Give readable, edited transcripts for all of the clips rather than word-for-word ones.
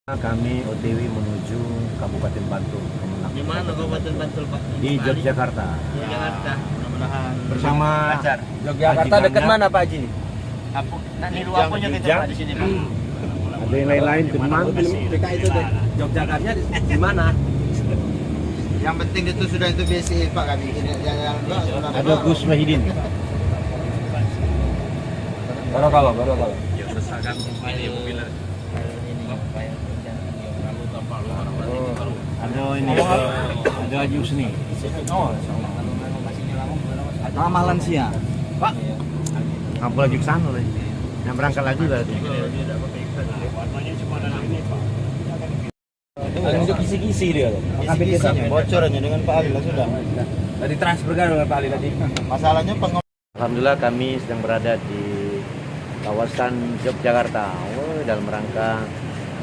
Kami OTW menuju Kabupaten Bantul. Di mana Kabupaten Bantul, Pak? Di Yogyakarta. Yogyakarta. Mudah-mudahan Bersama lancar. Yogyakarta dekat mana Pak Haji? Nanti luapannya kita Pak di sini, Pak. Ada yang lain-lain teman. PK itu Yogyakarta di mana? Yang penting itu sudah itu BSI Pak kami. Ada Gus Mahidin. Baru kalau. Ya selesaikan ini mobilnya. Ada ini. Ada Haji Husni. Ramah lansia. Pak. Kamu lagi ke sana lagi. Yang berangkat lagi berarti. Untuk kisi-kisi dia. Kisi-kisinya bocorannya dengan Pak Ali sudah. Tadi transfer kan dengan Pak Ali tadi. Masalahnya Alhamdulillah kami sedang berada di kawasan Yogyakarta. Dalam rangka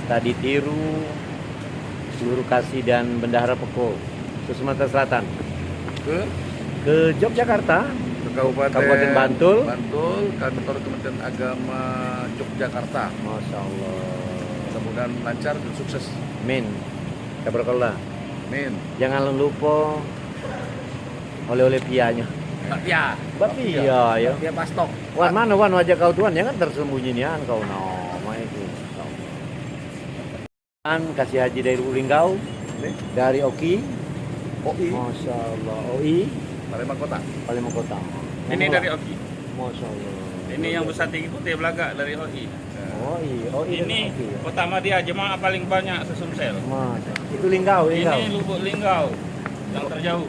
tadi tiru seluruh Kasih dan Bendahara Peko Sumatera Selatan ke Yogyakarta, Ke Kabupaten Bantul. Kantor Kementerian Agama Yogyakarta. Masya Allah. Mudah-mudahan lancar dan sukses. Amin. Tabarakallah. Amin. Jangan lupa oleh-oleh pianya. Ya. Bapia ya. Dia pastok. Wan mana wan wajah kau tuan, jangan tersembunyi nian kau nama itu. Kasih haji dari Ulinggau, dari Oki. Masya Allah. OI Palembang Kota. Palembang Kota. Ini dari Oki. Masya Allah. Ini yang besar tinggi putih belakang dari OI. OI Ini dari Oki, ya? Kota Madia jemaah paling banyak sesumsel. Masya. Itu Linggau. Ini Lubuk Linggau yang terjauh.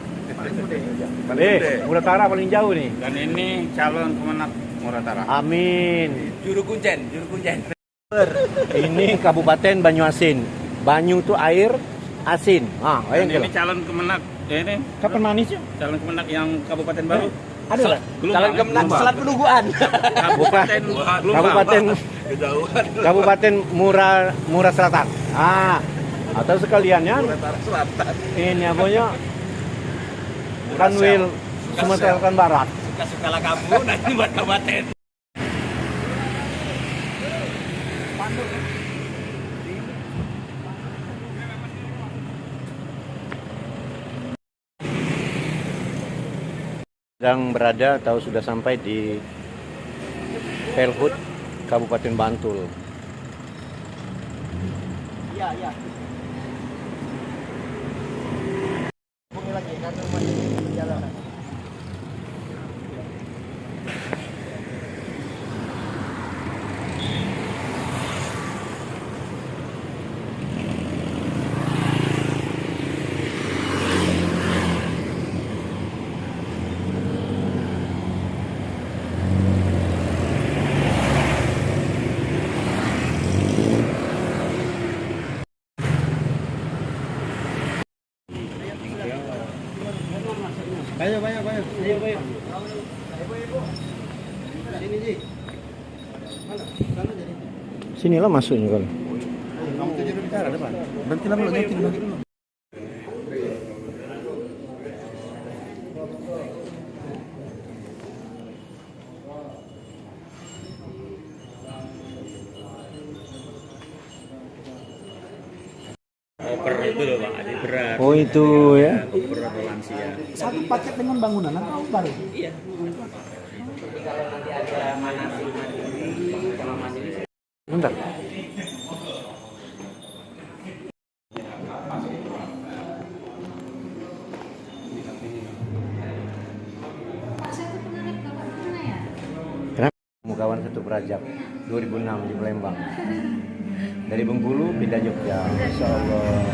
Muratara paling jauh nih. Dan ini calon Kemenak Muratara. Amin. Juru kuncen. Ini Kabupaten Banyuasin. Banyu itu air asin. Dan ini calon Kemenak. Ini Kapan manis ya? calon Kemenak yang Kabupaten baru. Ada lah. Calon Kemenak Selat Penuguan. Kabupaten Kabupaten Kejauhan. Kabupaten Murah Selatan. Atau sekaliannya Selatan. ini apanya? Kanwil Sumatera Selatan Barat. Suka-sukalah kamu nanti buat kabupaten. Sedang berada atau sudah sampai di Pelhut Kabupaten Bantul. Iya. Hubungi lagi karena masih perjalanan. Ayo. Sini Ji. Mana? Sana jadi. Sinilah masuknya kalau. Kamu tuh juru bicara depan. Berhenti lama nyokin lagi dulu. Oper itu loh Pak, ada berat. Oh itu ya. Oper atau lansia. Satu paket dengan bangunan atau baru? Iya. Bentar. Kenapa? Kawan satu Berajak 2006 di Palembang. Dari Bengkulu pindah Jogja. Masya Allah.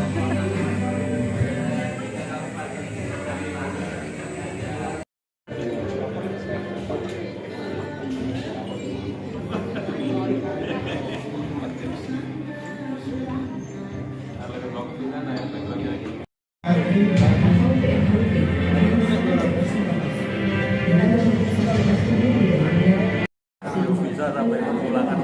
Bisa sampai pemulangan.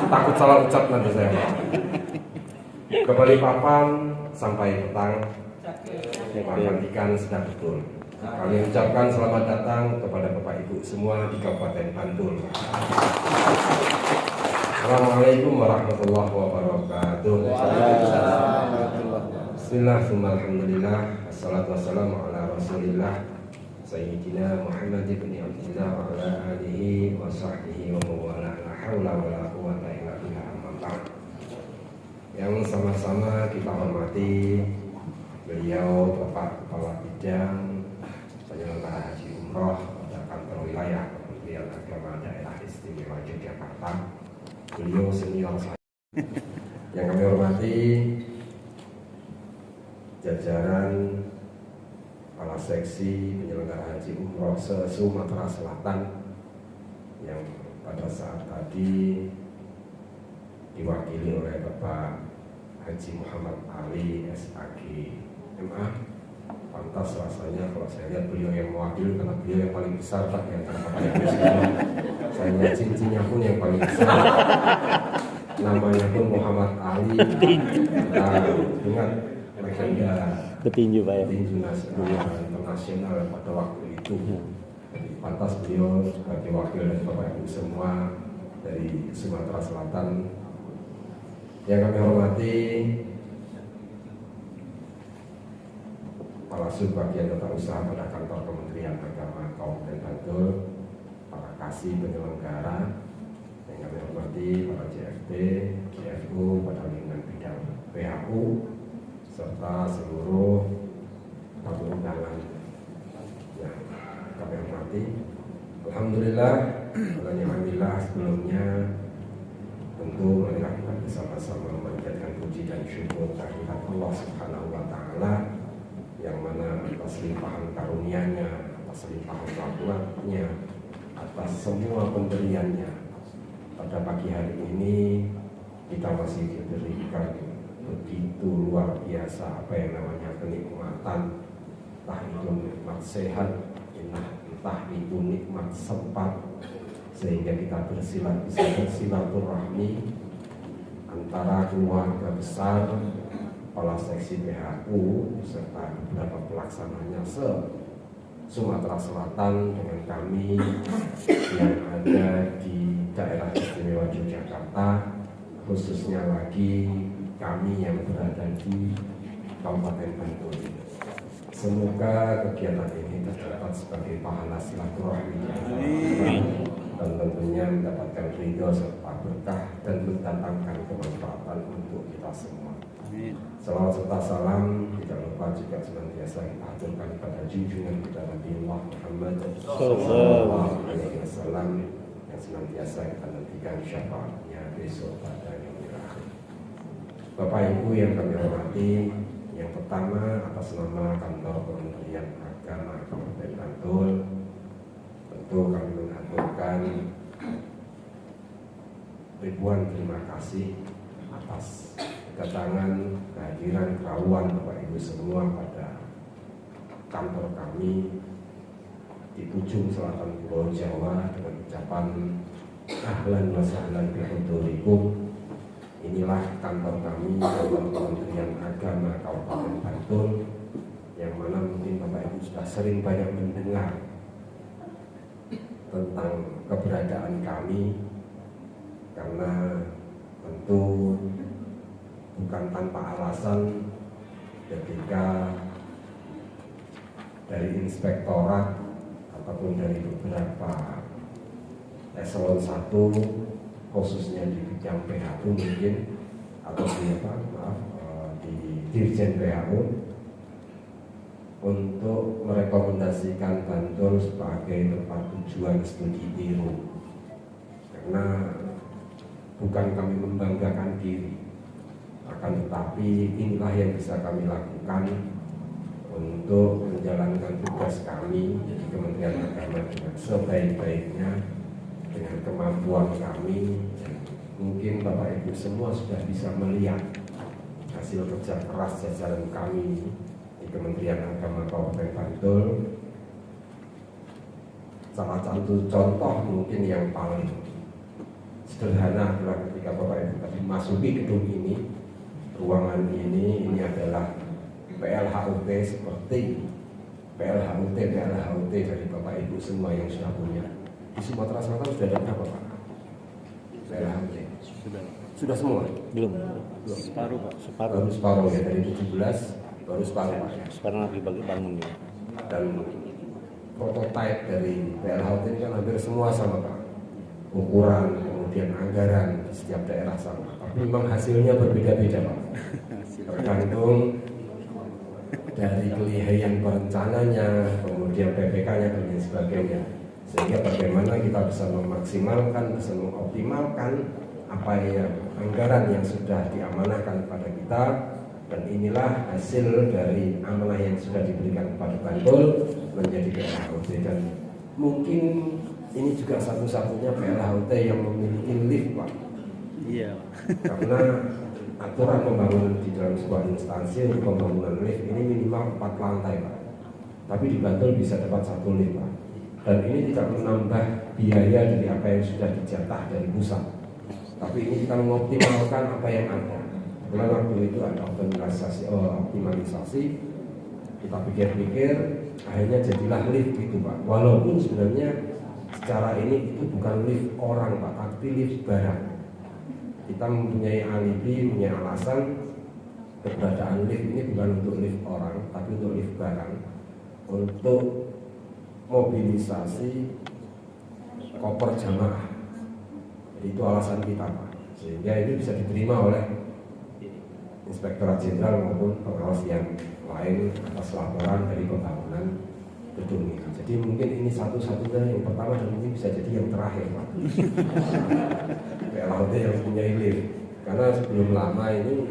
Takut salah ucap nanti saya. Kembali papan sampai petang. Makan ikan sudah betul. Kami ucapkan selamat datang kepada Bapak Ibu semua di Kabupaten Bantul. Assalamualaikum warahmatullahi wabarakatuh. Bismillahirrahmanirrahim. Assalatu wassalamu ala rasulillah Sayyidina Muhammad ibn Abdillah wa ala alihi wa sahbihi wa mawala. La hawla wa la quwwata illa billah. Amma ba'd. Yang sama-sama kita hormati beliau Bapak Kepala Bidang Penyelenggara Haji Umroh pada Kantor Wilayah Kementerian Agama Daerah Istimewa Yogyakarta. Beliau senior saya. Yang kami hormati jajaran kepala seksi penyelenggara haji umroh se-Sumatera Selatan yang pada saat tadi diwakili oleh Bapak Haji Muhammad Ali SAG MA. Pantas rasanya kalau saya lihat beliau yang mewakili karena beliau yang paling besar Pak yang terpakai. Saya lihat cincinnya pun yang paling besar. Namanya pun Muhammad Ali. Kita ingat legenda Petinju Pak ya. Petinju nasional internasional pada waktu itu. Pantas beliau sebagai wakil dari Bapak Ibu semua dari Sumatera Selatan. Yang kami hormati Kepala Subbagian Tata Usaha pada Kantor Kementerian Agama Kabupaten Bantul, para kasih penyelenggara, yang kami hormati para CFD, CFU pada lingkungan bidang PHU, serta seluruh tamu undangan yang kami hormati. Alhamdulillah, alhamdulillah sebelumnya tentu marilah kita bersama-sama memanjatkan puji dan syukur kehadirat Allah Subhanahu wa Ta'ala yang mana atas limpahan karunia-Nya, atas limpahan rahmat-Nya, atas semua pemberiannya. Pada pagi hari ini kita masih diberikan begitu luar biasa apa yang namanya kenikmatan, entah itu nikmat sehat, entah itu nikmat sempat, sehingga kita bisa bersilaturahmi antara keluarga besar, kepala seksi PHU serta beberapa pelaksananya se-Sumatera Selatan dengan kami yang ada di daerah istimewa Yogyakarta, khususnya lagi kami yang berada di Kabupaten Bantul. Semoga kegiatan ini tercatat sebagai pahala silaturahmi dan tentunya mendapatkan ridho serta berkah dan mendatangkan kemanfaatan untuk kita semua. Salawat serta salam tidak lupa juga senantiasa kita aturkan kepada junjungan kita Nabi Muhammad Sallallahu Alaihi Wasallam yang senantiasa kita nantikan syafaatnya besok pada yaumil akhir. Bapak Ibu yang kami hormati, yang pertama atas nama Kantor Kementerian Agama Kabupaten Bantul, tentu kami mengaturkan ribuan terima kasih atas kedatangan kehadiran kawan Bapak Ibu semua pada kantor kami di ujung selatan Pulau Jawa dengan ucapan ahlan wa sahlan bihudurikum. Inilah kantor kami, Kantor Kementerian Agama Kabupaten Bantul, yang mana mungkin Bapak Ibu sudah sering banyak mendengar tentang keberadaan kami, karena tentu bukan tanpa alasan ketika dari inspektorat ataupun dari beberapa eselon 1 khususnya di bidang PHU mungkin atau di Dirjen PHU untuk merekomendasikan Bantul sebagai tempat tujuan studi biru, karena bukan kami membanggakan diri, akan tetapi inilah yang bisa kami lakukan untuk menjalankan tugas kami di Kementerian Agama dengan sebaik-baiknya, dengan kemampuan kami. Mungkin Bapak Ibu semua sudah bisa melihat hasil kerja keras jajaran kami di Kementerian Agama Kabupaten Bantul. Salah satu contoh mungkin yang paling sederhana adalah ketika Bapak Ibu tadi masuki gedung ini, ruangan ini adalah PLHUT seperti PLHUT dari Bapak Ibu semua yang sudah punya. Di Sumatera Selatan sudah ada berapa Pak? PLHUT? Sudah semua? Belum. Separuh Pak. Baru separuh ya, dari 17 baru separuh Pak ya. Sekarang lagi bangun ya. Dan prototipe dari PLHUT ini kan hampir semua sama Pak, ukuran kemudian anggaran di setiap daerah sama, tapi memang hasilnya berbeda-beda Pak, tergantung dari kelihayan perencananya, kemudian PPK-nya dan lain sebagainya, sehingga bagaimana kita bisa memaksimalkan, bisa mengoptimalkan apa yang anggaran yang sudah diamanahkan kepada kita. Dan inilah hasil dari amanah yang sudah diberikan kepada Bantul menjadi PLHUT. Dan mungkin ini juga satu-satunya PLHUT yang memiliki lift Pak. Iya. Karena aturan pembangunan di dalam sebuah instansi untuk pembangunan lift ini minimal 4 lantai Pak. Tapi di Bantul bisa dapat 1 lift Pak. Dan ini tidak menambah biaya dari apa yang sudah dijatah dari pusat. Tapi ini kita mengoptimalkan apa yang ada. Karena waktu itu ada optimalisasi, kita pikir-pikir, akhirnya jadilah lift gitu Pak. Walaupun sebenarnya secara ini itu bukan lift orang Pak, tapi lift barang. Kita mempunyai alibi, punya alasan keberadaan lift ini bukan untuk lift orang, tapi untuk lift barang, untuk mobilisasi koper jamaah. Jadi itu alasan kita Pak, sehingga ini bisa diterima oleh Inspektorat Jenderal maupun pengawas yang lain atas laporan dari pembangunan gedung ini. Jadi mungkin ini satu-satunya yang pertama dan ini bisa jadi yang terakhir Pak. PLHUT yang punya lift. Karena sebelum lama ini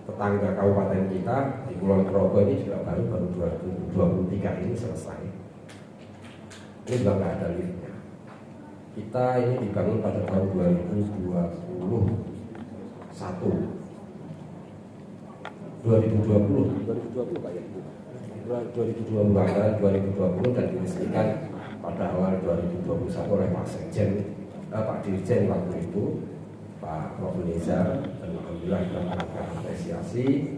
tetangga kabupaten kita di Kulon Progo ini juga baru 2023 ini selesai. Ini juga nggak ada liftnya. Kita ini dibangun pada tahun 2021. 2020 Pak ya, 2020 dan diresmikan pada awal 2021 oleh Pak Sekjen, Pak Dirjen waktu itu, Pak Prof. Nizar, dan alhamdulillah kita mendapatkan apresiasi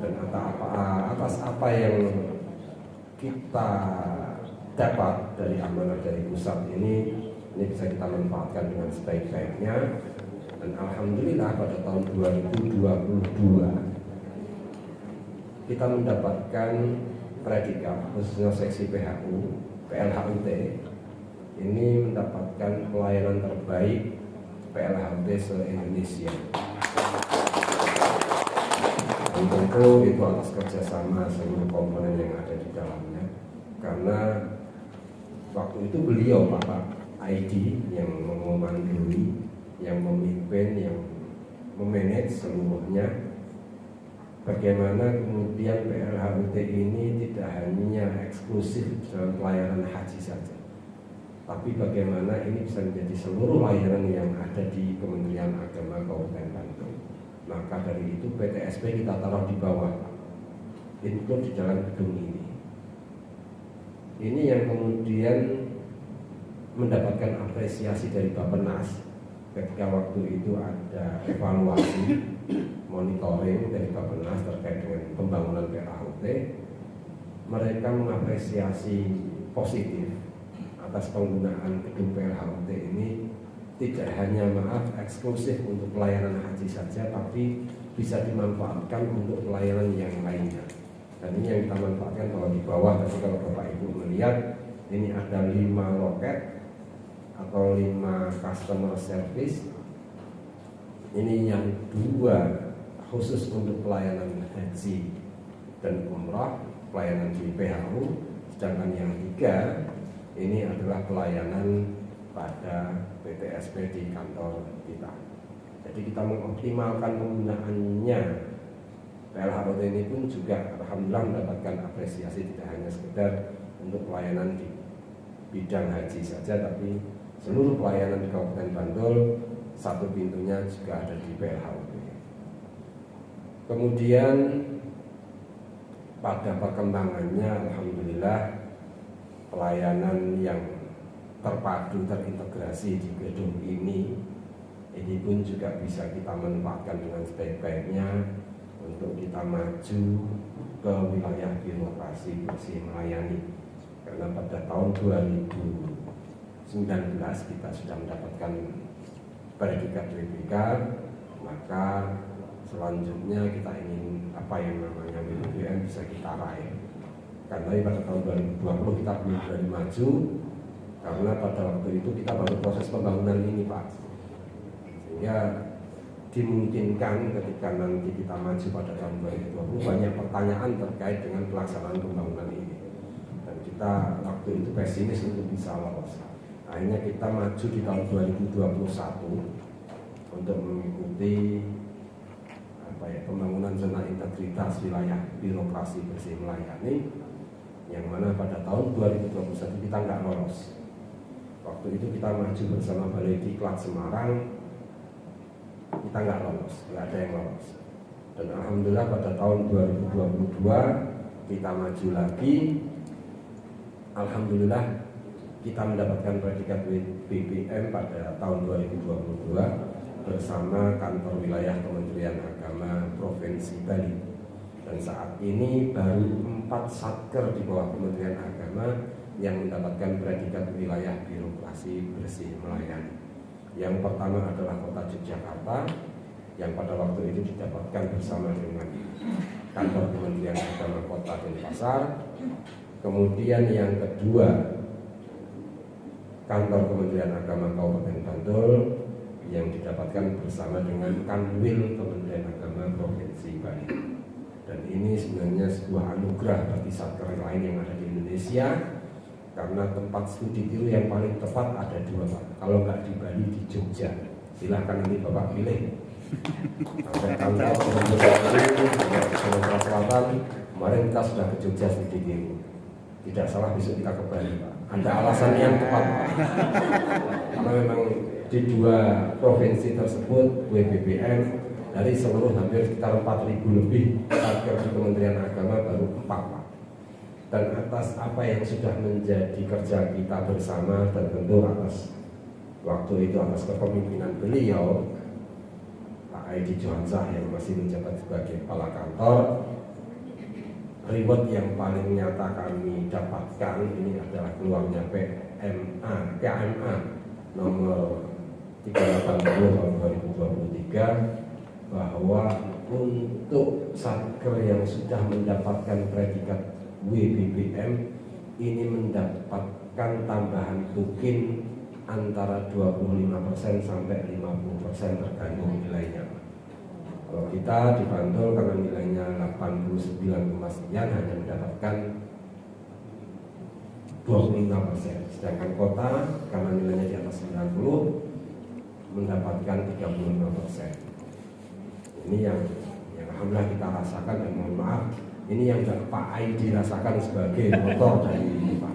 dan atas apa yang kita dapat dari amanah dari pusat ini bisa kita manfaatkan dengan sebaik-baiknya. Dan alhamdulillah pada tahun 2022 kita mendapatkan predikat khususnya seksi PLHUT ini mendapatkan pelayanan terbaik PLHUT se-Indonesia. Dan tentu itu atas kerjasama seluruh komponen yang ada di dalamnya. Karena waktu itu beliau Pak ID yang memandui, yang memimpin, yang memanage seluruhnya. Bagaimana kemudian PLHUT ini tidak hanya eksklusif dalam pelayanan haji saja, tapi bagaimana ini bisa menjadi seluruh layanan yang ada di Kementerian Agama Kabupaten Bantul. Maka dari itu PTSP kita taruh di bawah, include di dalam gedung ini. Ini yang kemudian mendapatkan apresiasi dari Bappenas ketika waktu itu ada evaluasi monitoring dari Bappenas terkait dengan pembangunan PLHUT. Mereka mengapresiasi positif atas penggunaan gedung PLHUT ini, tidak hanya eksklusif untuk pelayanan haji saja, tapi bisa dimanfaatkan untuk pelayanan yang lainnya. Dan ini yang kita manfaatkan kalau di bawah, tapi kalau Bapak Ibu melihat ini ada 5 loket atau 5 customer service. Ini yang 2 khusus untuk pelayanan haji dan umrah, pelayanan di PHU, sedangkan yang 3 ini adalah pelayanan pada PTSP di kantor kita. Jadi kita mengoptimalkan penggunaannya. PLHUT ini pun juga alhamdulillah mendapatkan apresiasi, tidak hanya sekedar untuk pelayanan di bidang haji saja, tapi seluruh pelayanan di Kabupaten Bantul satu pintunya juga ada di PLHUT. Kemudian pada perkembangannya alhamdulillah pelayanan yang terpadu, terintegrasi di gedung ini pun juga bisa kita manfaatkan dengan sebaik-baiknya untuk kita maju ke wilayah birokrasi bersih melayani. Karena pada tahun 2019 kita sudah mendapatkan predikat WBK, maka selanjutnya kita ingin apa yang namanya WBM bisa kita raih. Karena pada tahun 2020 kita belum berani maju, karena pada waktu itu kita baru proses pembangunan ini, Pak. Sehingga dimungkinkan ketika nanti kita maju pada tahun 2020 banyak pertanyaan terkait dengan pelaksanaan pembangunan ini. Dan kita waktu itu pesimis untuk bisa lolos. Akhirnya kita maju di tahun 2021 untuk mengikuti pembangunan zona integritas wilayah birokrasi bersih melayani, yang mana pada tahun 2021 kita nggak lolos. Waktu itu kita maju bersama Balai Diklat Semarang, kita nggak lolos, nggak ada yang lolos. Dan alhamdulillah pada tahun 2022 kita maju lagi, alhamdulillah kita mendapatkan predikat BBM pada tahun 2022 bersama kantor wilayah Kementerian Agama Provinsi Bali. Dan saat ini baru 4 satker di bawah Kementerian Agama yang mendapatkan predikat wilayah birokrasi bersih melayani. Yang pertama adalah Kota Yogyakarta, yang pada waktu itu didapatkan bersama dengan kantor Kementerian Agama Kota Denpasar. Kemudian yang kedua, kantor Kementerian Agama Kabupaten Bantul, yang didapatkan bersama dengan Kanwil Kementerian Agama Provinsi Bali. Dan ini sebenarnya sebuah anugerah bagi satker lain yang ada di Indonesia, karena tempat studi tiru yang paling tepat ada 2, Pak. Kalau nggak di Bali, di Jogja. Silahkan nanti Bapak pilih. Ada kantor Kementerian Agama Sumatera Selatan, kemarin kita sudah ke Jogja studi tiru. Tidak salah besok kita ke Bali, Pak. Ada alasan yang tepat, Pak. Karena memang di 2 provinsi tersebut WBBM dari seluruh hampir sekitar 4.000 lebih satker di Kementerian Agama baru 4, Pak. Dan atas apa yang sudah menjadi kerja kita bersama, dan tentu atas waktu itu atas kepemimpinan beliau Pak Aidi Johansah yang masih menjabat sebagai kepala kantor, reward yang paling nyata kami dapatkan ini adalah keluarnya KMA nomor 380 tahun 2023, bahwa untuk satker yang sudah mendapatkan predikat WBBM ini mendapatkan tambahan tukin antara 25% sampai 50% tergantung nilainya. Kalau kita di Bantul karena nilainya 89, sekian hanya mendapatkan 25%, sedangkan kota karena nilainya di atas 90 mendapatkan 35%. Ini yang alhamdulillah kita rasakan, dan mohon maaf ini yang Pak Aidi dirasakan sebagai motor dari ini, Pak.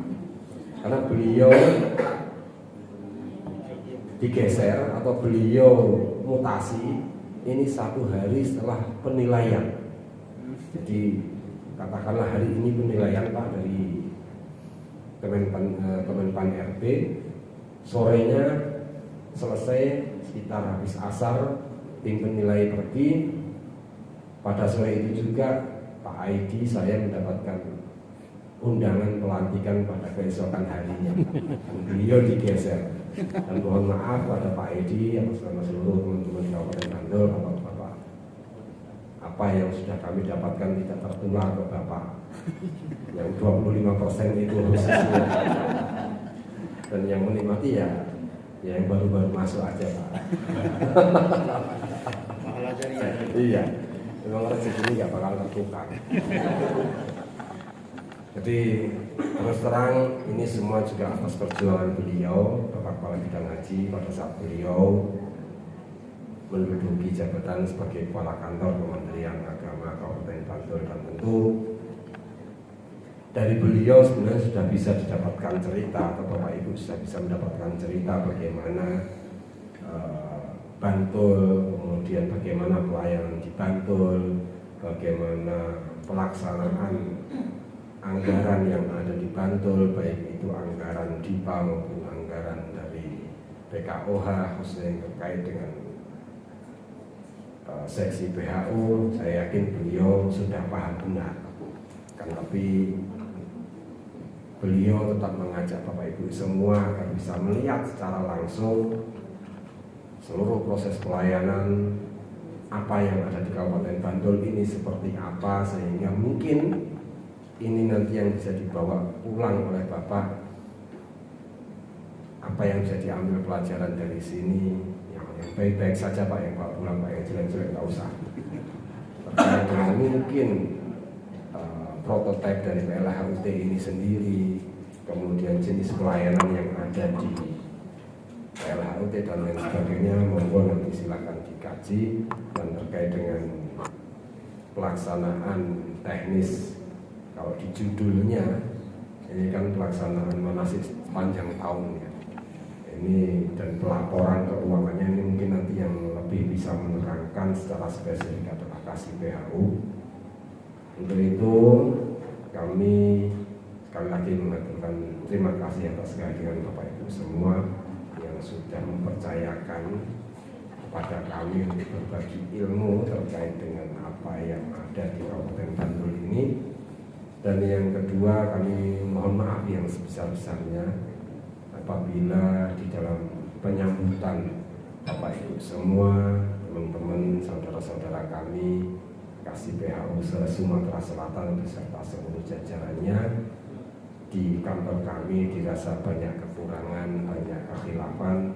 Karena beliau digeser atau beliau mutasi ini 1 hari setelah penilaian. Jadi katakanlah hari ini penilaian, Pak, dari Kemenpan RB, sorenya selesai sekitar habis asar, tim penilai pergi. Pada sore itu juga Pak Aidi saya mendapatkan undangan pelantikan pada keesokan harinya. Beliau digeser. Dan mohon maaf pada Pak Aidi atas nama seluruh teman-teman Kabupaten Bantul, Bapak-bapak, apa yang sudah kami dapatkan tidak tertular ke Bapak. Yang 25% itu harus sesuai. Dan yang menikmati ya yang baru-baru masuk aja, Pak. Iya, memang rezeki ini nggak bakal tertukar. Jadi terus terang ini semua juga atas perjuangan beliau, Bapak Kepala Bidang Haji, pada saat beliau menduduki jabatan sebagai Kepala Kantor Kementerian Agama Kabupaten Bantul. Dan tentu dari beliau sebenarnya sudah bisa didapatkan cerita, atau Bapak Ibu sudah bisa mendapatkan cerita bagaimana Bantul, kemudian bagaimana pelayanan di Bantul, bagaimana pelaksanaan anggaran yang ada di Bantul, baik itu anggaran DIPA maupun anggaran anggaran dari PKOH khususnya yang terkait dengan seksi PHU, saya yakin beliau sudah paham benar. Kan tapi beliau tetap mengajak Bapak Ibu semua agar bisa melihat secara langsung seluruh proses pelayanan apa yang ada di Kabupaten Bantul ini seperti apa, sehingga mungkin ini nanti yang bisa dibawa pulang oleh Bapak, apa yang bisa diambil pelajaran dari sini, yang baik-baik saja Pak, yang bawa pulang Pak, yang jelek-jelek nggak usah. Terkait dengan mungkin prototipe dari PLHUT ini sendiri, kemudian jenis pelayanan yang ada di PLHUT dan lain sebagainya, monggo nanti silakan dikaji. Dan terkait dengan pelaksanaan teknis, kalau di judulnya ini kan pelaksanaan manasik sepanjang tahun ya, ini dan pelaporan keuangannya ini mungkin nanti yang lebih bisa menerangkan secara spesifik adalah Kasih PHU. Untuk itu kami sekali lagi mengaturkan terima kasih atas kehadiran Bapak Ibu semua yang sudah mempercayakan kepada kami untuk berbagi ilmu terkait dengan apa yang ada di Kabupaten Bantul ini. Dan yang kedua, kami mohon maaf yang sebesar-besarnya apabila di dalam penyambutan Bapak Ibu semua, teman-teman, saudara-saudara kami Kasih PHU se-Sumatera Selatan beserta seluruh jajarannya di kantor kami dirasa banyak kekurangan, banyak kekhilafan.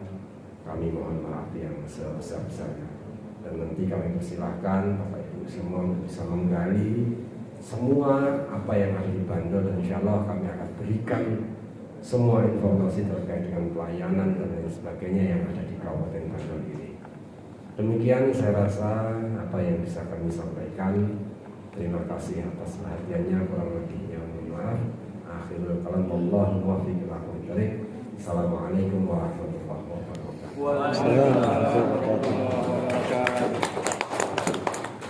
Kami mohon maaf yang sebesar-besarnya. Dan nanti kami persilahkan Bapak Ibu semua bisa menggali semua apa yang ada di Bantul, dan insya Allah kami akan berikan semua informasi terkait dengan pelayanan dan lain sebagainya yang ada di Kabupaten Bantul ini. Demikian saya rasa apa yang bisa kami sampaikan. Terima kasih atas perhatiannya, kurang lebihnya mohon maaf. Akhirul kalam, wallahu muwaffiq ila aqwamit thoriq. Assalamualaikum warahmatullahi wabarakatuh.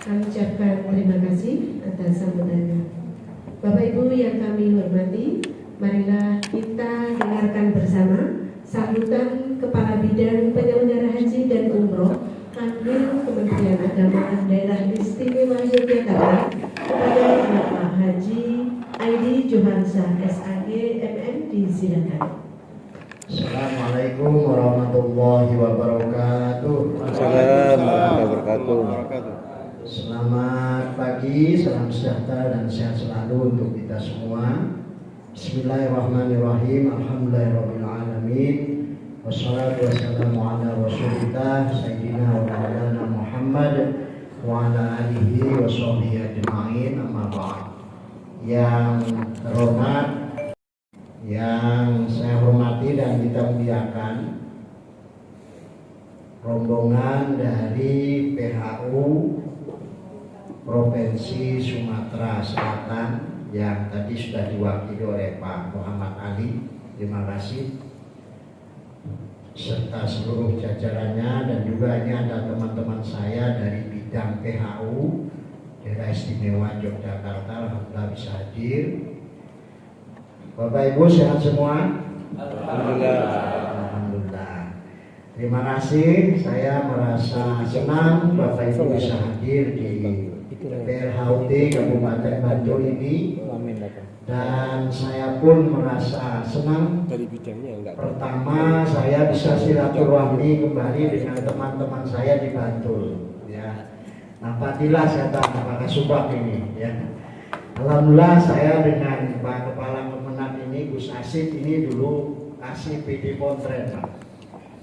Kami ucapkan terima kasih atas sambutannya. Bapak Ibu yang kami hormati, marilah kita dengarkan bersama sambutan Kepala Bidang Penyelenggara Haji dan Umroh Kanwil Kementerian Agama Daerah Istimewa Yogyakarta kepada Bapak Haji Aidi Johansa SAG MM, disilakan. Assalamualaikum warahmatullahi wabarakatuh. Assalamualaikum warahmatullahi wabarakatuh. Selamat pagi, salam sejahtera dan sehat selalu untuk kita semua. Bismillahirrahmanirrahim. Alhamdulillahirabbil alamin. Wassalatu wassalamu ala Rasulillah Sayyidina wa maulana Muhammad wa ala alihi wa sahbihi ajma'in, amma ba'd. Yang terhormat, yang saya hormati dan kita muliakan, rombongan dari PHU Provinsi Sumatera Selatan yang tadi sudah diwakili oleh Pak Muhammad Ali, terima kasih, serta seluruh jajarannya. Dan juga ini ada teman-teman saya dari bidang PHU Daerah Istimewa Yogyakarta, alhamdulillah bisa hadir. Bapak Ibu sehat semua? Alhamdulillah. Terima kasih, saya merasa senang Bapak Ibu bisa hadir di PLHUT Kabupaten Bantul ini, dan saya pun merasa senang. Pertama, saya bisa silaturahmi kembali dengan teman-teman saya di Bantul. Ya, napatilah saya tahu apakah subak ini. Ya, alhamdulillah saya dengan Pak Kepala Kemenag ini, Gus Asif ini dulu kasih PD Pontren.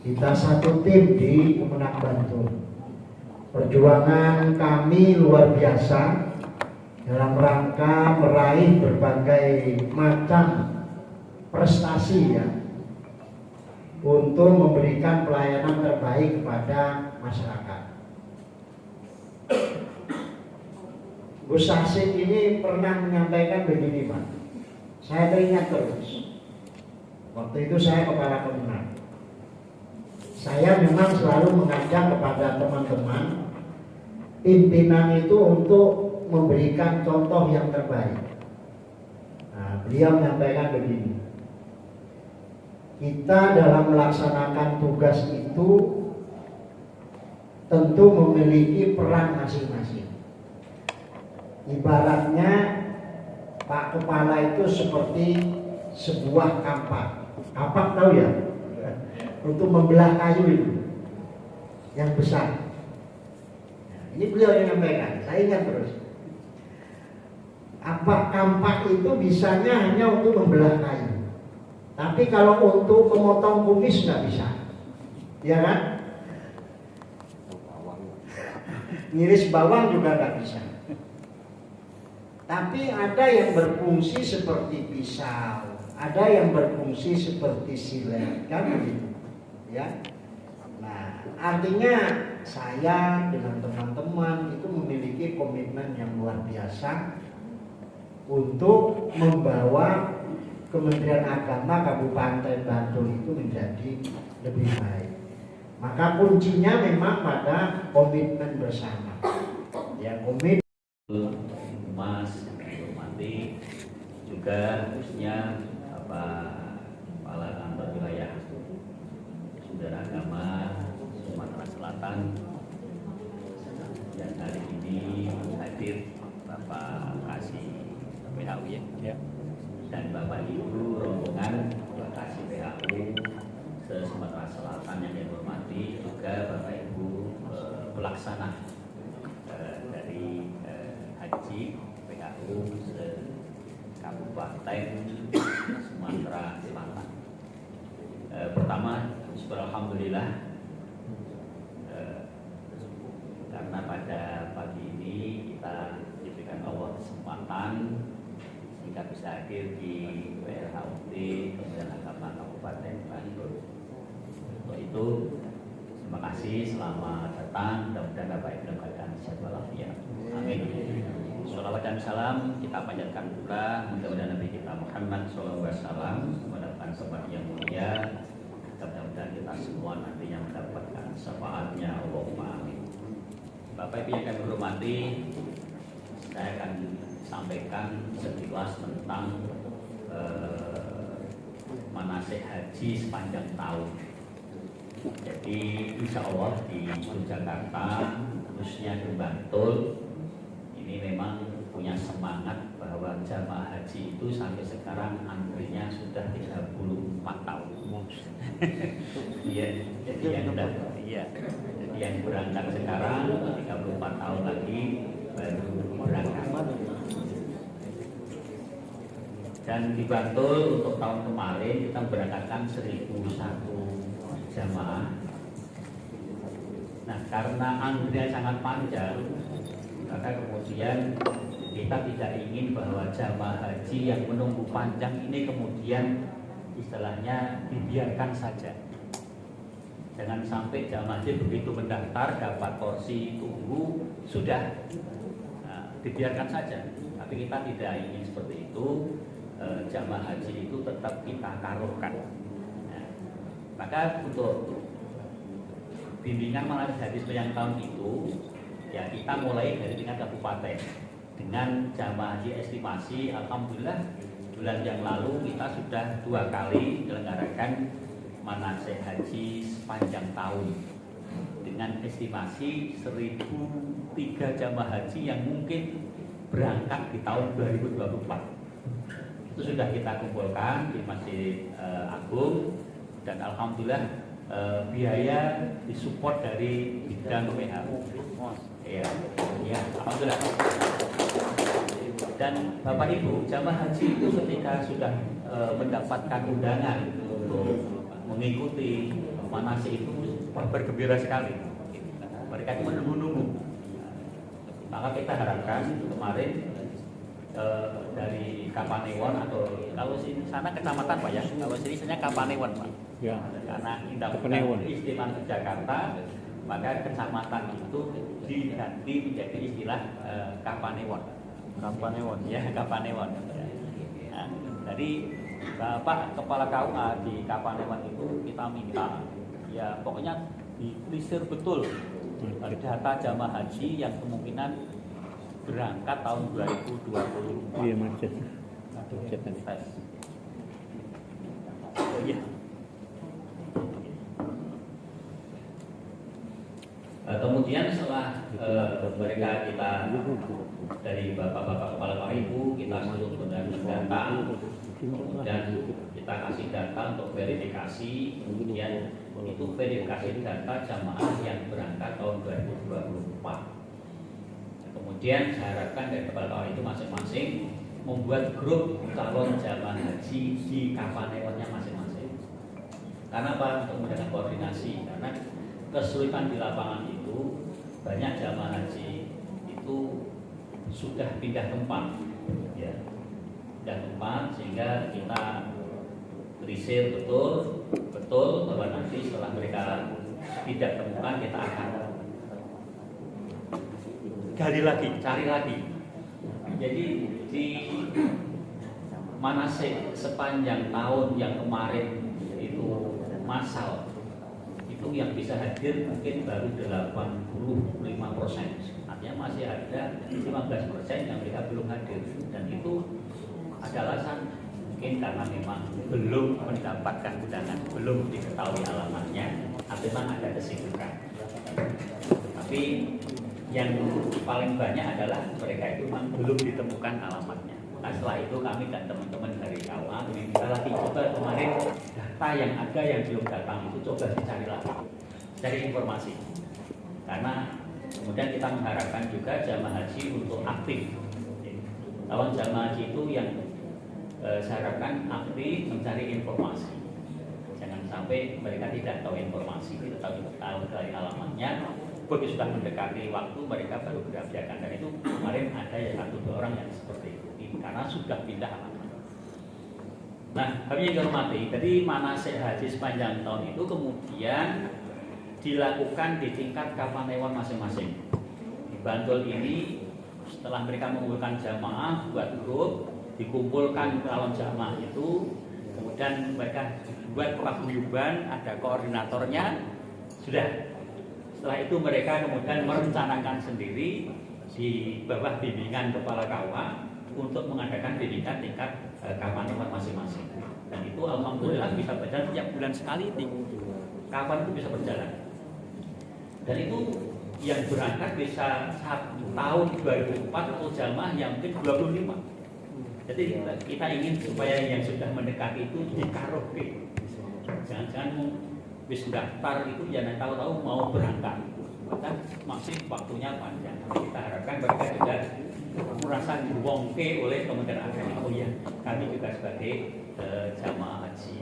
Kita satu tim di Kemenag Bantul. Perjuangan kami luar biasa dalam rangka meraih berbagai macam prestasi ya, untuk memberikan pelayanan terbaik kepada masyarakat. Gus Asif ini pernah menyampaikan begini Pak, saya teringat terus. Waktu itu saya Kepala Kemenag. Saya memang selalu mengajak kepada teman-teman pimpinan itu untuk memberikan contoh yang terbaik. Nah, beliau menyampaikan begini, kita dalam melaksanakan tugas itu tentu memiliki peran masing-masing. Ibaratnya Pak Kepala itu seperti sebuah kampak. Kampak tahu ya? Untuk membelah kayu itu yang besar. Ini beliau yang menyampaikan, saya ingat terus. Kampak itu bisanya hanya untuk membelah kayu. Tapi kalau untuk memotong kumis nggak bisa. Ya kan? Ngiris bawang juga nggak bisa. Tapi ada yang berfungsi seperti pisau, ada yang berfungsi seperti silet, kan begitu, ya. Nah, artinya saya dengan teman-teman itu memiliki komitmen yang luar biasa untuk membawa Kementerian Agama Kabupaten Bantul itu menjadi lebih baik. Maka kuncinya memang pada komitmen bersama. Ya, komitmen. Mas, hormati juga khususnya Kepala Kantor Wilayah Saudara Agama Sumatera Selatan yang hari ini hadir Bapak Kasih PHU ya. Dan Bapak Ibu rombongan Kasih PHU se-Sumatera Selatan yang saya hormati, juga Bapak Ibu pelaksana dari Haji PHU Kabupaten Sumatera Selatan. Pertama, alhamdulillah karena pada pagi ini kita diberikan Allah kesempatan sehingga bisa hadir di PRHUT Kementerian Agama Kabupaten Bantul. Untuk itu, terima kasih, selamat datang, mudah-mudahan Bapak Ibu dalam keadaan sehat walafiat. Amin. Sholawat dan salam kita panjatkan pula mudah-mudahan Nabi kita Muhammad SAW mendapatkan syafaat yang mulia. Mudah-mudahan kita semua nantinya mendapatkan syafaatnya. Allahumma amin. Bapak Ibu yang kami hormati, saya akan sampaikan sekilas tentang manasik haji sepanjang tahun. Jadi insya Allah di Yogyakarta, khususnya di Bantul, ini memang punya semangat bahwa jamaah haji itu sampai sekarang antrinya sudah 34 tahun. Iya, jadi yang berangkat sekarang 34 tahun lagi baru berangkat. Dan di Bantul untuk tahun kemarin kita berangkatkan 1001 jamaah. Nah, karena antrian sangat panjang, maka kemudian kita tidak ingin bahwa jamaah haji yang menunggu panjang ini kemudian istilahnya dibiarkan saja. Jangan sampai jamaah haji begitu mendaftar dapat porsi tunggu sudah dibiarkan saja. Tapi kita tidak ingin seperti itu. Jamaah haji itu tetap kita taruhkan. Maka untuk bimbingan manasik haji sepanjang tahun itu, ya kita mulai dari tingkat kabupaten dengan jamaah haji estimasi. Alhamdulillah bulan yang lalu kita sudah 2 kali menyelenggarakan manasik haji sepanjang tahun dengan estimasi 1.003 jamaah haji yang mungkin berangkat di tahun 2024. Itu sudah kita kumpulkan di Masjid Agung. Dan alhamdulillah biaya disupport dari bidang PHU. Ya, alhamdulillah. Dan Bapak Ibu, jamaah haji itu ketika sudah mendapatkan undangan untuk mengikuti manasik itu bergembira sekali. Mereka itu menunggu-nunggu. Maka kita harapkan kemarin dari Kapanewon atau kalau sini sana kecamatan Pak ya, kalau sini sebenarnya Kapanewon Pak. Ya. Karena Undang-Undang Istimewa Jakarta, maka kecamatan itu diganti menjadi istilah Kapanewon. Kapanewon ya, Kapanewon. Nah, dari Bapak Kepala KUA di Kapanewon itu kita minta ya pokoknya dilisir betul data jamaah haji yang kemungkinan berangkat tahun 2020. Iya, macet. Oh iya. kemudian setelah mereka kita dari bapak-bapak kepala Bapak Ibu kita suruh datang, kemudian kita kasih data untuk verifikasi, kemudian itu verifikasi data jamaah yang berangkat tahun 2024. Kemudian saya harapkan dari kepala Bapak itu masing-masing membuat grup calon jamaah haji di Kapanewonnya masing-masing. Karena apa? Untuk memudahkan koordinasi. Karena kesulitan di lapangan itu banyak jamaah haji itu sudah pindah tempat, ya, pindah tempat sehingga kita riset betul bahwa nanti setelah mereka tidak temukan kita akan gali lagi, cari lagi. Jadi di manasik sepanjang tahun yang kemarin itu massal itu yang bisa hadir mungkin baru 85%. Artinya masih ada 15% yang mereka belum hadir, dan itu ada alasan mungkin karena memang belum mendapatkan undangan, belum diketahui alamatnya, atau memang ada kesibukan. Tapi yang paling banyak adalah mereka itu memang belum ditemukan alamatnya. Nah, setelah itu kami dan teman-teman dari KUA kita lagi coba kemarin data yang ada yang belum datang itu coba dicari lagi, cari informasi. Karena kemudian kita mengharapkan juga jamaah haji untuk aktif. Lawan jamaah haji itu yang saya harapkan aktif mencari informasi. Jangan sampai mereka tidak tahu informasi, tidak tahu dari alamatnya. Begitu sudah mendekati waktu mereka baru berdatangan, dan itu kemarin ada ya 1-2 orang yang seperti itu karena sudah pindah alamat. Nah, kami yang hormati, jadi manasik haji sepanjang tahun itu kemudian dilakukan di tingkat Kapanewon masing-masing. Di Bantul ini setelah mereka mengumpulkan jamaah buat grup, dikumpulkan calon jamaah itu, kemudian mereka buat paguyuban, ada koordinatornya, sudah. Setelah itu mereka kemudian merencanakan sendiri di bawah bimbingan kepala KUA untuk mengadakan bimbingan tingkat Kapanewon masing-masing. Dan itu alhamdulillah bisa berjalan tiap bulan sekali, kapan itu bisa berjalan. Dan itu yang berangkat bisa 1 tahun 2004 atau jamaah yang mungkin 25. Jadi kita ingin supaya yang sudah mendekati itu dikaroke. Jangan-jangan wis daftar itu jangan tahu-tahu mau berangkat, maka masih waktunya panjang. Kita harapkan mereka juga merasa diwongke oleh Kementerian Agama. Oh ya, kami juga sebagai jamaah haji.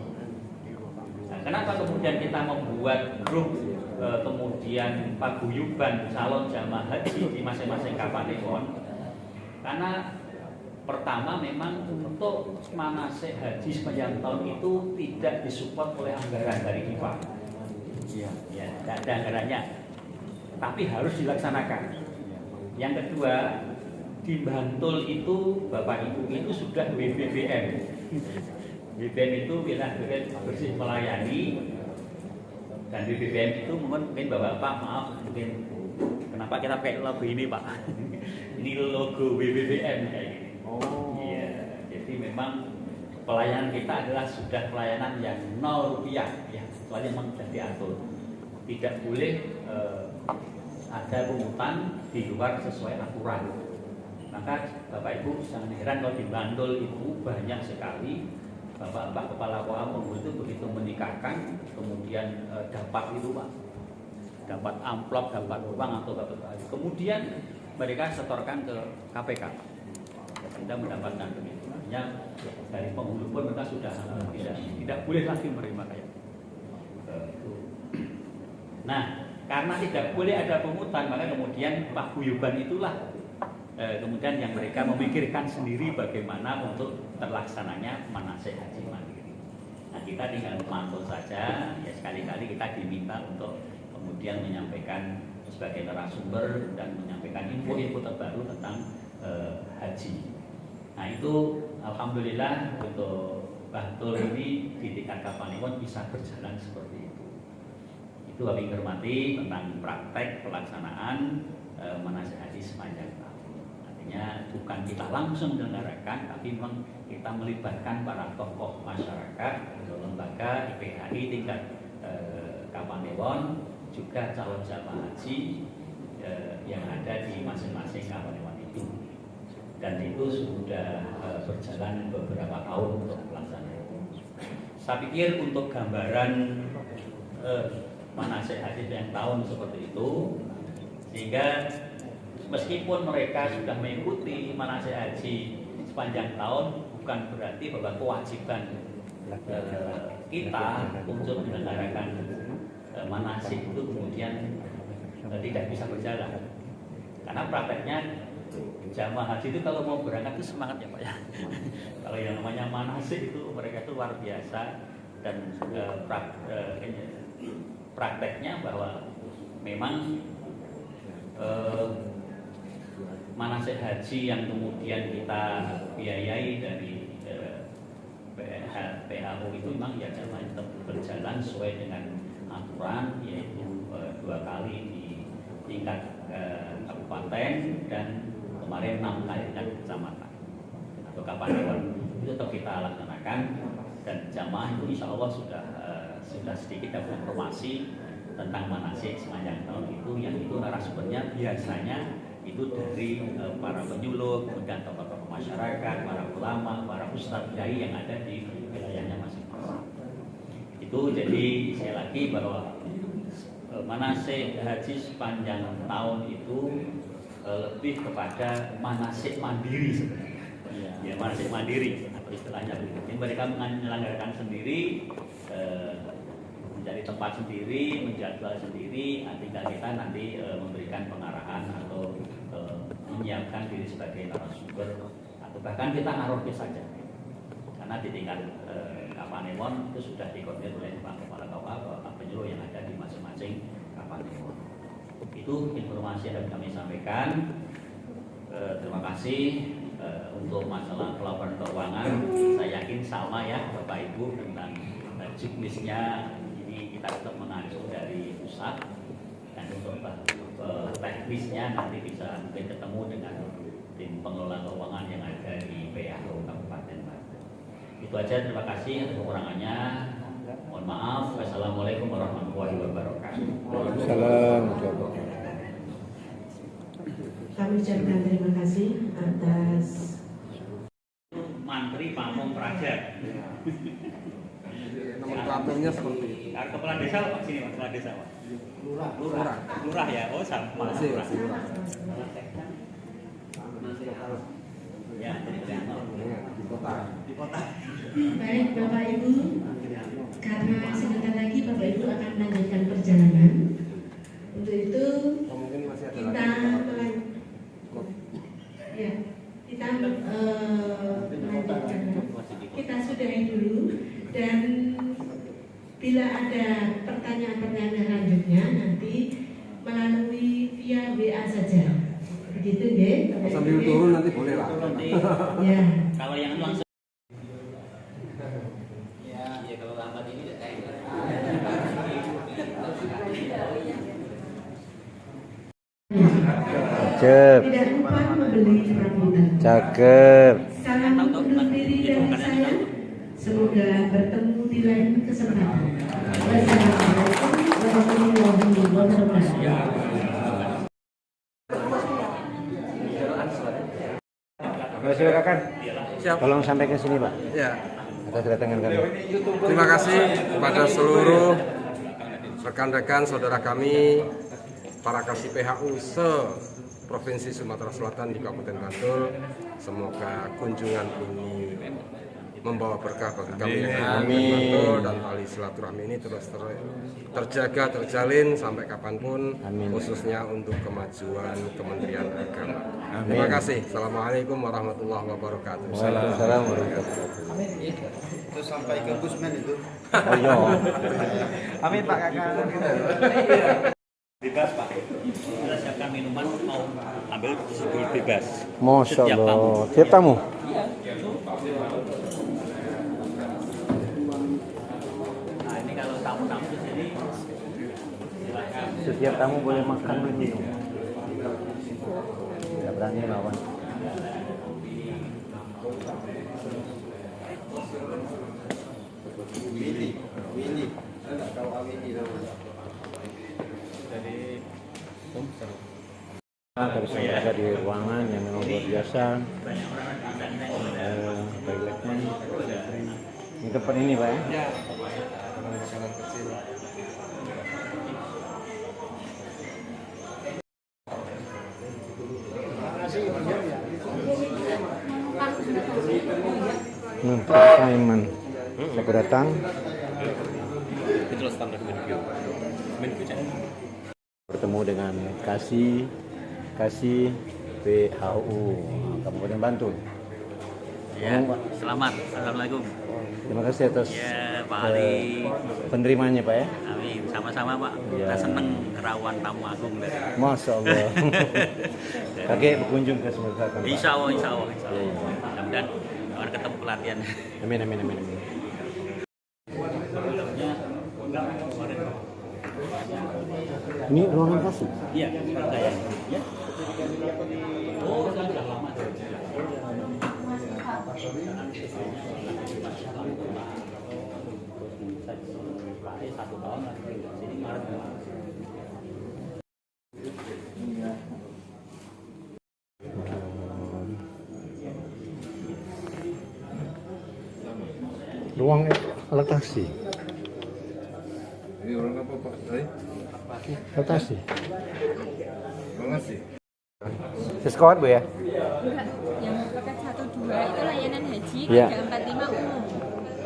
Nah, kenapa kemudian kita membuat grup kemudian paguyuban calon jamaah haji di masing-masing Kapanewon? Karena pertama memang untuk manasik haji sepanjang tahun itu tidak disupport oleh anggaran dari IPA. Ya, tidak ada anggarannya, tapi harus dilaksanakan. Yang kedua, di Bantul itu Bapak Ibu itu sudah WBBM. WBBM itu wilayah bersih melayani, dan WBBM itu mungkin Bapak-bapak maaf mungkin kenapa kita pakai logo ini Pak? Ini logo WBBM kayak gini. Oh iya, jadi memang pelayanan kita adalah sudah pelayanan yang 0 rupiah, ya, soalnya memang sudah diatur. Tidak boleh ada pungutan di luar sesuai aturan. Maka Bapak Ibu jangan heran kalau di Bantul itu banyak sekali Bapak-bapak kepala KUA itu begitu menikahkan, kemudian dapat itu Pak, dapat amplop, dapat uang atau dapat baju. Kemudian mereka setorkan ke KPK. Kita mendapatkan begitu. Artinya dari penghulu pun mereka sudah tidak boleh lagi menerima kayak itu. Nah, karena tidak boleh ada pungutan, maka kemudian paguyuban itulah kemudian yang mereka memikirkan sendiri bagaimana untuk terlaksananya manasik haji mandiri. Nah, kita tinggal memantau saja. Ya, sekali-kali kita diminta untuk kemudian menyampaikan sebagai narasumber dan menyampaikan info-info terbaru tentang haji. Nah, itu alhamdulillah untuk Bantul ini di tingkat Kapanewon bisa berjalan seperti itu. Itu kami hormati tentang praktek pelaksanaan manasik haji sepanjang tahun. Artinya bukan kita langsung menyelenggarakan, tapi memang kita melibatkan para tokoh masyarakat, lembaga IPHI tingkat Kapanewon, juga calon jamaah haji yang ada di masing-masing kabupaten itu. Dan itu sudah berjalan beberapa tahun untuk pelaksanaan. Saya pikir untuk gambaran manasik haji yang tahun seperti itu, sehingga meskipun mereka sudah mengikuti manasik haji sepanjang tahun, bukan berarti bahwa kewajiban kita untuk menyelenggarakan manasik itu kemudian tidak bisa berjalan. Karena prakteknya jamaah haji itu kalau mau berangkat itu semangat ya Pak ya. Kalau yang namanya manasik itu mereka itu luar biasa, dan prakteknya bahwa memang manasik haji yang kemudian kita biayai dari PHU itu memang ya tetap berjalan sesuai dengan aturan, yaitu 2 kali di tingkat kabupaten dan kemarin 6 kali tingkat kecamatan atau kabupaten. Itu tetap kita laksanakan, dan jamaah itu insya Allah sudah sedikit dapat informasi tentang manasik sepanjang tahun itu, yang itu narasumbernya biasanya itu dari para penyuluh, kemudian tokoh-tokoh masyarakat, para ulama, para ustadz kiai yang ada di wilayahnya masing-masing. Itu jadi sekali lagi bahwa manasik haji sepanjang tahun itu lebih kepada manasik mandiri sebenarnya. Ya, manasik mandiri atau istilahnya begitu. Jadi mereka menyelenggarakan sendiri, mencari tempat sendiri, menjadwal sendiri. Tinggal kita nanti memberikan pengarahan atau menyiapkan diri sebagai narasumber, atau bahkan kita ngaroke saja. Karena di tingkat Kapanewon itu sudah dikoordinir oleh Pak Kepala KUA, Pak penyuluh yang ada di masing-masing Kapanewon. Itu informasi yang kami sampaikan. Terima kasih. Untuk masalah pelaporan keuangan, saya yakin sama ya Bapak Ibu, tentang juknisnya ini kita tetap mengacu dari pusat, dan untuk teknisnya nanti bisa mungkin ketemu dengan tim pengelola keuangan yang ada di PHU Kabupaten Banten. Itu aja, terima kasih. Atas kekurangannya mohon maaf. Wassalamualaikum warahmatullahi wabarakatuh. Assalamualaikum. Kami ucapkan terima kasih atas Mantri Pamong Praja. Nomenklaturnya seperti itu. Kepala desa Pak, sini Pak, kepala desa Pak. Lurah ya, oh sama. Masih Lurah. lurah. Ya, Di kota. baik Bapak Ibu, karena sebentar lagi Bapak Ibu akan melanjutkan perjalanan. Untuk itu Mungkin masih ada kita melanjutkan. Kita sudahi dulu, dan bila ada pertanyaan-pertanyaan selanjutnya nanti melalui via WA saja. Begitu nggih? Sambil turun nanti boleh lah. Ya. Kalau yang langsung ya kalau lambat ini Cep, Tidak lupa membeli rambutan. cakep. Salam undur diri dari saya. Semoga bertemu di lain kesempatan. Wassalamualaikum warahmatullahi wabarakatuh. Silakan. Siap. Tolong sampai ke sini Pak, Ya. atas kedatangan kami. Terima kasih kepada seluruh rekan-rekan saudara kami, para kasih PHU se-Provinsi Sumatera Selatan di Kabupaten Bantul. Semoga kunjungan ini membawa berkah bagi kami di Kabupaten Bantul, dan tali silaturahmi ini terus terjaga, terjalin sampai kapanpun. Amin. Khususnya untuk kemajuan Kementerian Agama. Terima kasih. Assalamualaikum warahmatullahi wabarakatuh. Waalaikumsalam warahmatullahi wabarakatuh. Itu sampai ke Gusmen itu. Oh iya. Amin Pak Kakak. bebas Pak. Kita siapkan minuman, mau ambil bebas. Masya Setiap tamu. Allah. Siap tamu? Nah ini kalau tamu-tamu di sini silakan. Setiap tamu boleh makan dan minum. Tidak berani lawan. Willy. Saya nggak tahu Willy namanya. Dari Tadi saya berada di ruangan yang memang luar biasa. Toiletnya ini tempat ini Pak ya? Ya. Makanan kecil. Simon, saya datang. Itulah standar Menview. Bertemu dengan Kasih PHU Kabupaten Bantul. Ya, selamat. Assalamualaikum. Terima kasih atas Pak Ali. Penerimanya Pak ya. Amin. Sama-sama Pak. Ya. Kita seneng kerawan tamu agung dari. Masya Allah. Kakek berkunjung ke Sumatera Selatan. Pak. Insya Allah. Ya. Mudah-mudahan akan ketemu pelatihan. Amin. Ini ruangan kasih. Iya, saya. Ya. Oh, sudah lama. Satu tahun sini Maret. Ruang alat taksi. Ini orang apa Pak? Alat taksi. Terima kasih. Seskoat Bu ya? Enggak, yang paket 1 2 itu layanan haji, Iya. 345 umum.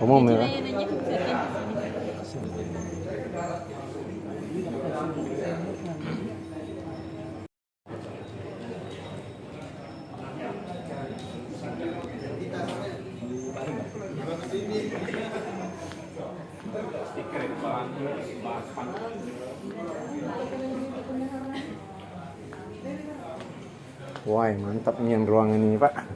Umum Jadi ya? layanannya kegiatan di sini. Wah, mantap nih yang ruangan ini Pak.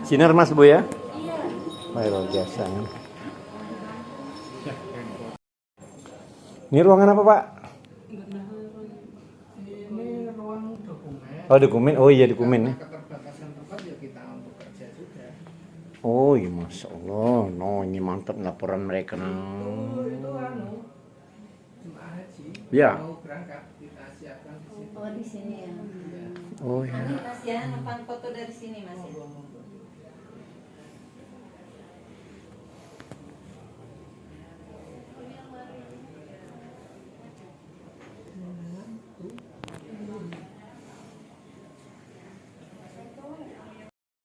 Sinar Mas Bu ya? Iya. Wah, luar biasa kan. Ini ruangan apa Pak? Ini ruang dokumen. Oh dokumen, oh iya dokumen ya. Keterbatasan tempat ya kita untuk kerja juga. Oh iya Masya Allah, no ini mantap laporan mereka. Itu jemaah haji. Ya. Mau berangkat kita siapkan di sini. Oh, di sini ya. Oh ya. Mas ya, numpang foto dari sini Mas ya.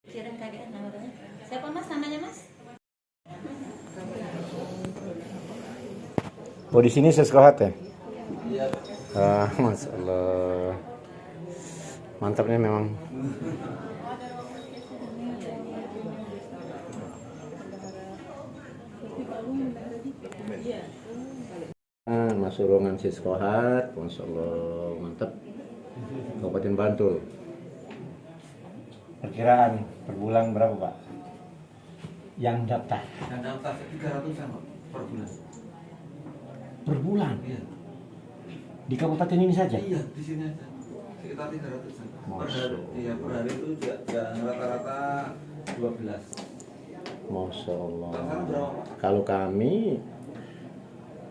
Kirim KDN namanya. Siapa Mas namanya Mas? Oh di sini seskohat ya? Iya. Ah, Masya Allah. Mantapnya memang. Masuk ruangan seskohat, Masya Allah, mantap. Kabupaten Bantul. Perkiraan per bulan berapa Pak? Yang daftar? Yang daftar 300-an per bulan. Per bulan? Iya. Di kabupaten ini saja? Iya, di sini aja. Sekitar 300-an. Per hari, iya, per hari itu rata-rata 12. Masya Allah. Sekarang berapa Pak? Kalau kami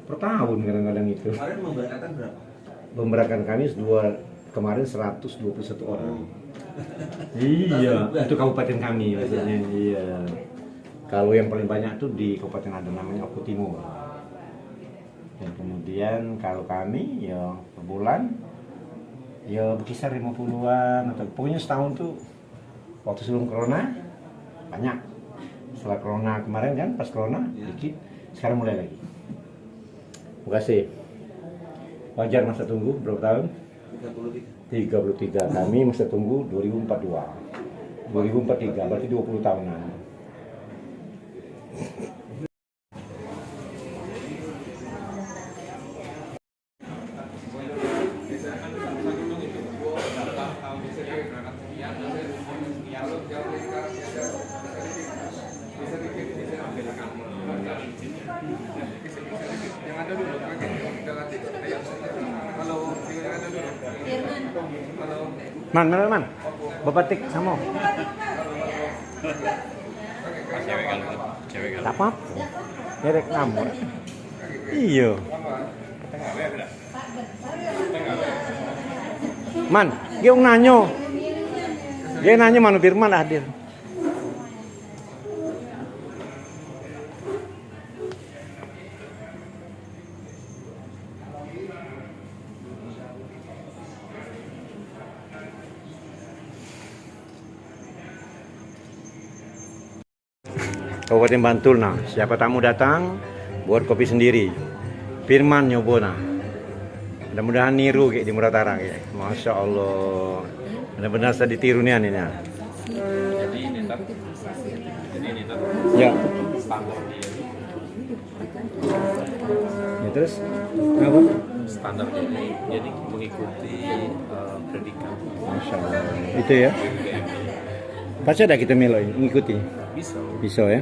per tahun kadang-kadang itu. Kemarin memberangkatkan berapa? Memberangkatkan kami kemarin 121 orang. Iya, itu kabupaten kami maksudnya. Iya. Kalau yang paling banyak tuh di kabupaten ada namanya Oku Timur. Dan kemudian kalau kami ya per bulan ya berkisar 50-an atau pokoknya setahun tuh waktu sebelum corona banyak. Setelah corona kemarin kan pas corona dikit, sekarang mulai lagi. Terima kasih. Wajar masa tunggu berapa tahun? 33. Kami masa tunggu 2042. 2043 berarti 20 tahunan. Firman. Man. Bapak tik sama. Tak apa. Nyerek kamu. Iya. Man, dia nanyo. Dia nanya mana Firman hadir. Kabupaten Bantul, nah siapa tamu datang buat kopi sendiri. Firman nyobo nah. Mudah-mudahan niru kayak di Muratara kayak. Masya Allah. Benar-benar saya ditiru nih ini. Jadi ini tak. Ya. Standar dia. Ya terus apa? Standar ini jadi mengikuti predikat. Masya Allah. Itu ya. Pasti ada kita melo ngikuti. Bisa ya.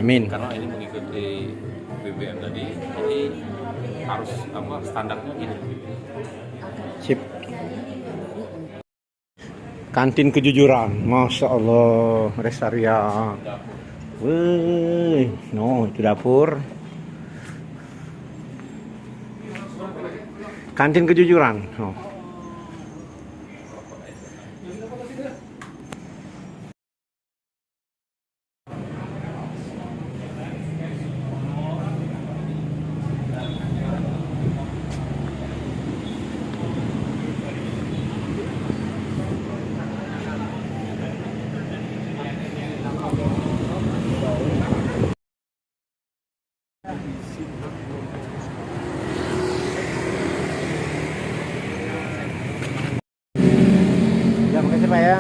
Amin. Karena ini mengikuti BBM tadi, jadi harus standarnya ini. Sip. Kantin kejujuran, Masya Allah, Restaria. Wih, no itu dapur. Kantin kejujuran. Oh. Ya, makasih Pak ya.